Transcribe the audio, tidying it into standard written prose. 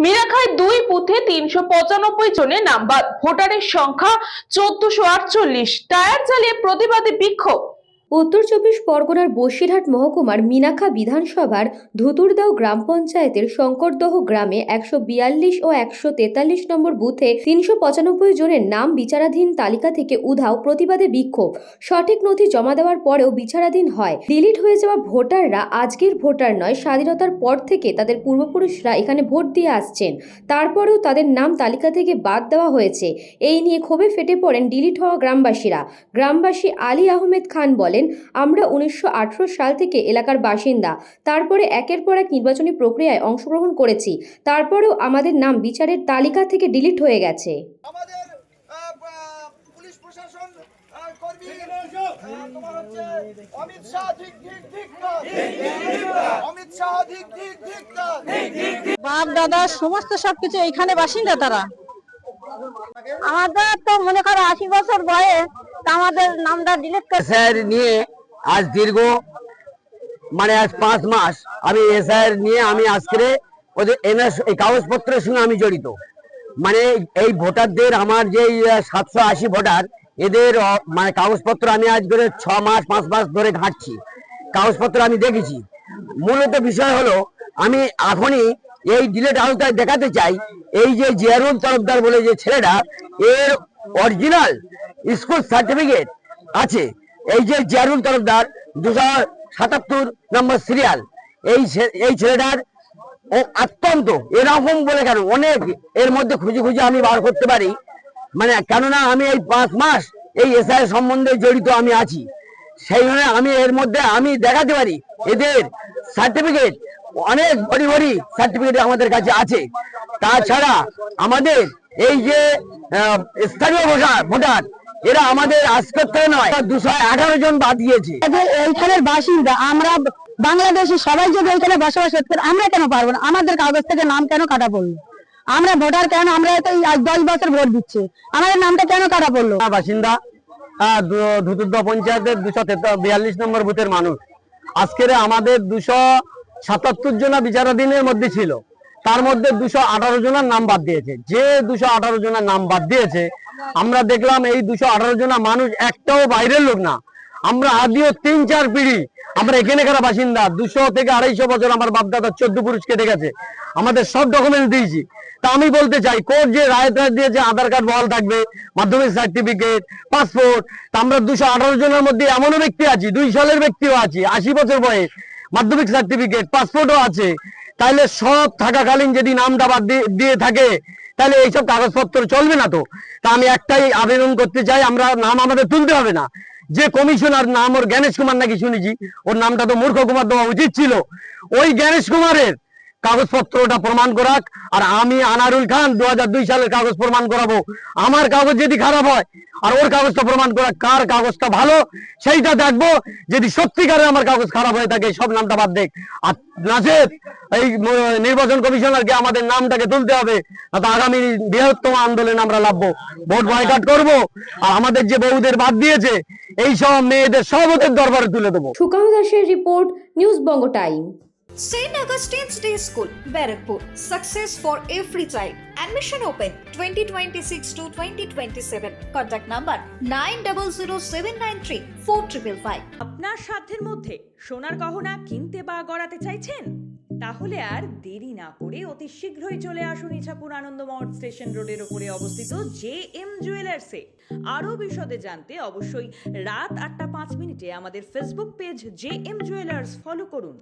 মিনাখায় 2 বুথে 395 জনের নাম বাদ, ভোটারের সংখ্যা 1448। টায়ার চালিয়ে প্রতিবাদী বিক্ষোভ। উত্তর চব্বিশ পরগনার বসিরহাট মহকুমার মিনাখা বিধানসভার ধুতুরদাও গ্রাম পঞ্চায়েতের শঙ্করদহ গ্রামে 142 ও 143 নম্বর বুথে 395 জনের নাম বিচারাধীন তালিকা থেকে উধাও, প্রতিবাদে বিক্ষোভ। সঠিক নথি জমা দেওয়ার পরেও বিচারাধীন হয়। ডিলিট হয়ে যাওয়া ভোটাররা আজকের ভোটার নয়, স্বাধীনতার পর থেকে তাদের পূর্বপুরুষরা এখানে ভোট দিয়ে আসছেন, তারপরেও তাদের নাম তালিকা থেকে বাদ দেওয়া হয়েছে। এই নিয়ে ক্ষোভে ফেটে পড়েন ডিলিট হওয়া গ্রামবাসীরা। গ্রামবাসী আলী আহমেদ খান বলেন, আমরা 1918 সাল থেকে এলাকার বাসিন্দা, তারপরে একের পর এক নির্বাচনী প্রক্রিয়ায় অংশগ্রহণ করেছি, তারপরেও আমাদের নাম বিচারের তালিকা থেকে ডিলিট হয়ে গেছে। আমাদের পুলিশ প্রশাসন কর্মী তোমার হচ্ছে অমিত শাহ অমিত শাহ বাপ দাদা সমস্ত সবকিছু এইখানে বাসিন্দা তারা। আমাদের তো মনে করো 80 বছর বয়স, আমাদের নামটা ডিলিট এসআইআর নিয়ে আজ দীর্ঘ আজ 5 মাস আমি এসআইআর নিয়ে আমি আজকে ওদের এই কাগজপত্রের সঙ্গে আমি জড়িত। এই ভোটারদের আমার যে 780 ভোটার, এদের কাগজপত্র আমি আজ করে 6 মাস 5 মাস ধরে ঘাঁটছি, কাগজপত্র আমি দেখেছি। মূলত বিষয় হলো আমি এখনই এই ডিলেট আওতায় দেখাতে চাই, এই যে জিয়ারুল তরফদার বলে যে ছেলেটা, এর অরিজিনাল স্কুল সার্টিফিকেট আছে। এই যে জিয়ারুল তরফদার 277 নম্বর সিরিয়াল, এই ছেলেটার অত্যন্ত এরকম বলে কেন অনেক এর মধ্যে খুঁজে খুঁজে আমি বার করতে পারি। কেননা আমি এই 5 মাস এই এসআই সম্বন্ধে জড়িত আমি আছি, সেই জন্য আমি এর মধ্যে আমি দেখাতে পারি এদের সার্টিফিকেট, অনেক ভরি ভরি সার্টিফিকেট আমাদের কাছে আছে। তাছাড়া আমাদের এই যে স্থানীয় ভোটার, এরা আমাদের আজকের থেকে নয় 218 জন বাদ দিয়েছে। এইখানের বাসিন্দা আমরা, বাংলাদেশি সবাই যদি এখানে বসবাস করতে, আমরা কেন পারবো না? আমাদের কাগজ থেকে নাম কেন কাটা পড়লো? আমরা ভোটার কেন? আমরা তো 10 বছর ভোট দিচ্ছি, আমাদের নামটা কেন কাটা পড়লো? বাসিন্দা ধুতুরদহ পঞ্চায়েতের 242 নম্বর বুথের মানুষ। আজকের আমাদের 277 জন বিচারাধীনের মধ্যে ছিল, তার মধ্যে 218 জনের নাম বাদ দিয়েছে। যে 218 জনের নাম বাদ দিয়েছে, আমরা দেখলাম এই 218 জন মানুষ একটাও বাইরের লোক না। আমরা আদিও 3-4 পিঢ়ি আমরা এখানকার বাসিন্দা। 200 থেকে 250 বছর আমার বাপদাদা 14 পুরুষ কেটে গেছে, আমাদের সব ডকুমেন্টস দিয়েছি। তা আমি বলতে চাই, কোর্ট যে রায় দিয়েছে আধার কার্ড বহাল থাকবে, মাধ্যমিক সার্টিফিকেট, পাসপোর্ট, তা আমরা 218 জনের মধ্যে এমনও ব্যক্তি আছি, 2 সালের ব্যক্তিও আছি, 80 বছর বয়স, মাধ্যমিক সার্টিফিকেট, পাসপোর্টও আছে। তাহলে সব থাকাকালীন যদি নামটা বাদ দিয়ে থাকে, তাহলে এইসব কাগজপত্র চলবে না। তো তা আমি একটাই আবেদন করতে চাই, আমরা নাম আমাদের তুলতে হবে না। যে কমিশনার নাম ওর জ্ঞানেশ কুমার নাকি শুনেছি, ওর নামটা তো মূর্খ কুমার দেওয়া উচিত ছিল। ওই জ্ঞানেশ কুমারের কাগজপত্রটা প্রমাণ করাক, আর আমি আনারুল খান 2002 সালের কাগজ প্রমাণ করাবো। আমার কাগজ যদি খারাপ হয় আর ওর কাগজটা প্রমাণ করা, কার কাগজটা ভালো সেইটা দেখবো। যদি সত্যিকারে আমার কাগজ খারাপ হয়ে থাকে, সব নামটা বাদ দেখ। আর নাচের এই নির্বাচন কমিশনারকে আমাদের নামটাকে তুলতে হবে, আগামী বৃহত্তম আন্দোলনে আমরা লাভবো, ভোট বয়কট করব। আর আমাদের যে বউদের বাদ দিয়েছে, এই সব মেয়েদের সব ওদের দরবারে তুলে দেবো। সুকান্ত দাসের report, news Banga time. St. Augustine's Day School, Barakpur. Success for every child. Admission open 2026 to 2027. Contact number 9007934555. আপনার সাধ্যের মধ্যে সোনার গহনা কিনতে বা গড়াতে চাইছেন? তাহলে আর দেরি না করে অতি শীঘ্রই চলে আসুন ইছাপুর আনন্দমহল স্টেশন রোডের উপরে অবস্থিত JM জুয়েলার্সে। আরও বিশদে জানতে অবশ্যই রাত 8টা 5 মিনিটে আমাদের Facebook page JM jewellers follow করুন।